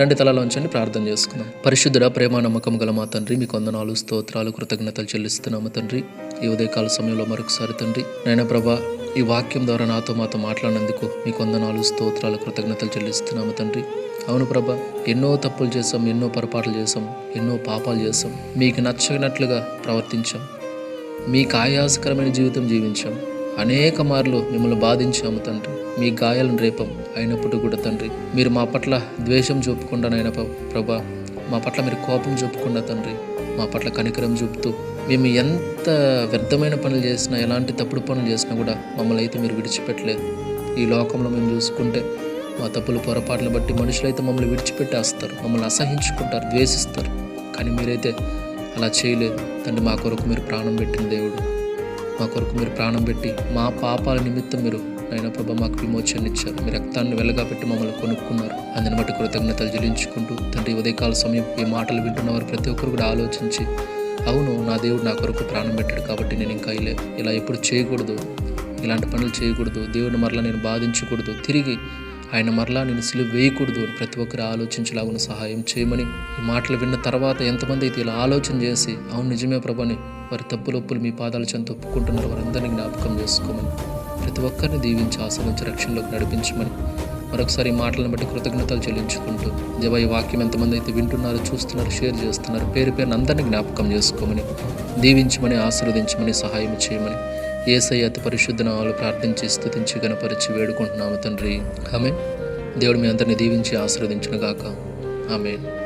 రెండు తలలో ఉంచండి, ప్రార్థన చేసుకుందాం. పరిశుద్ధుడ, ప్రేమ, నమ్మకం గల మా తండ్రి, మీకు వందనాలు, స్తోత్రాలు, కృతజ్ఞతలు చెల్లిస్తున్నాము తండ్రి. ఈ ఉదయకాల సమయంలో మరొకసారి తండ్రి నాయన ప్రభా, ఈ వాక్యం ద్వారా మాతో మాట్లాడినందుకు మీకు వందనాలు, స్తోత్రాలు, కృతజ్ఞతలు చెల్లిస్తున్నాము తండ్రి. అవును ప్రభా, ఎన్నో తప్పులు చేసాం, ఎన్నో పొరపాట్లు చేసాం, ఎన్నో పాపాలు చేసాం, మీకు నచ్చినట్లుగా ప్రవర్తించాం, మీకు ఆయాసకరమైన జీవితం జీవించాం, అనేక మార్లు మిమ్మల్ని బాధించాము తండ్రి. మీ గాయాలను రేపం. అయినప్పుడు కూడా తండ్రి, మీరు మా పట్ల ద్వేషం చూపకుండా నాయన ప్రభా, మా పట్ల మీరు కోపం చూపకుండా తండ్రి, మా పట్ల కనికరం చూపుతూ, మేము ఎంత వ్యర్థమైన పనులు చేసినా, ఎలాంటి తప్పుడు పనులు చేసినా కూడా మమ్మల్ని అయితే మీరు విడిచిపెట్టలేదు. ఈ లోకంలో మేము చూసుకుంటే మా తప్పులు పొరపాట్లను బట్టి మనుషులైతే మమ్మల్ని విడిచిపెట్టేస్తారు, మమ్మల్ని అసహించుకుంటారు, ద్వేషిస్తారు. కానీ మీరైతే అలా చేయలేదు తండ్రి. మా కొరకు మీరు ప్రాణం పెట్టిన దేవుడు, మా కొరకు మీరు ప్రాణం పెట్టి మా పాపాల నిమిత్తం మీరు నాయన ప్రభా మాకు విమోచన ఇచ్చారు. మీ రక్తాన్ని వెలగా పెట్టి మమ్మల్ని కొనుక్కున్నారు. అందుని బట్టి కృతజ్ఞతలు చెల్లించుకుంటూ తండ్రి, ఉదయకాల సమయం ఈ మాటలు వింటున్నవారు ప్రతి ఒక్కరు కూడా ఆలోచించి, అవును నా దేవుడు నా కొరకు ప్రాణం పెట్టాడు కాబట్టి నేను ఇంకా ఇలా ఎప్పుడు చేయకూడదు, ఇలాంటి పనులు చేయకూడదు, దేవుడిని మరలా నేను బాధించకూడదు, తిరిగి ఆయన మరలా నేను సిలువ వేయకూడదు అని ప్రతి ఒక్కరు ఆలోచించలాగున సహాయం చేయమని, ఈ మాటలు విన్న తర్వాత ఎంతమంది అయితే ఇలా ఆలోచన చేసి అవును నిజమే ప్రభాని వారి తప్పులొప్పులు మీ పాదాల చెంత ఒప్పుకుంటున్నారు, వారందరినీ జ్ఞాపకం చేసుకోమని, ప్రతి ఒక్కరిని దీవించి ఆశ్రయించి రక్షణలోకి నడిపించమని మరొకసారి ఈ మాటలను బట్టి కృతజ్ఞతలు చెల్లించుకుంటూ, దేవా ఈ వాక్యం ఎంతమంది అయితే వింటున్నారు, చూస్తున్నారు, షేర్ చేస్తున్నారు, పేరు పేరున అందరినీ జ్ఞాపకం చేసుకోమని, దీవించమని, ఆశీర్వదించమని, సహాయం చేయమని యేసయ్య అతి పరిశుద్ధ నామములో ప్రార్థించి స్తుతించి గణపరిచి వేడుకుంటున్నాము తండ్రి. ఆమేన్. దేవుడు మీ అందరినీ దీవించి ఆశీర్వదించును గాక. ఆమేన్.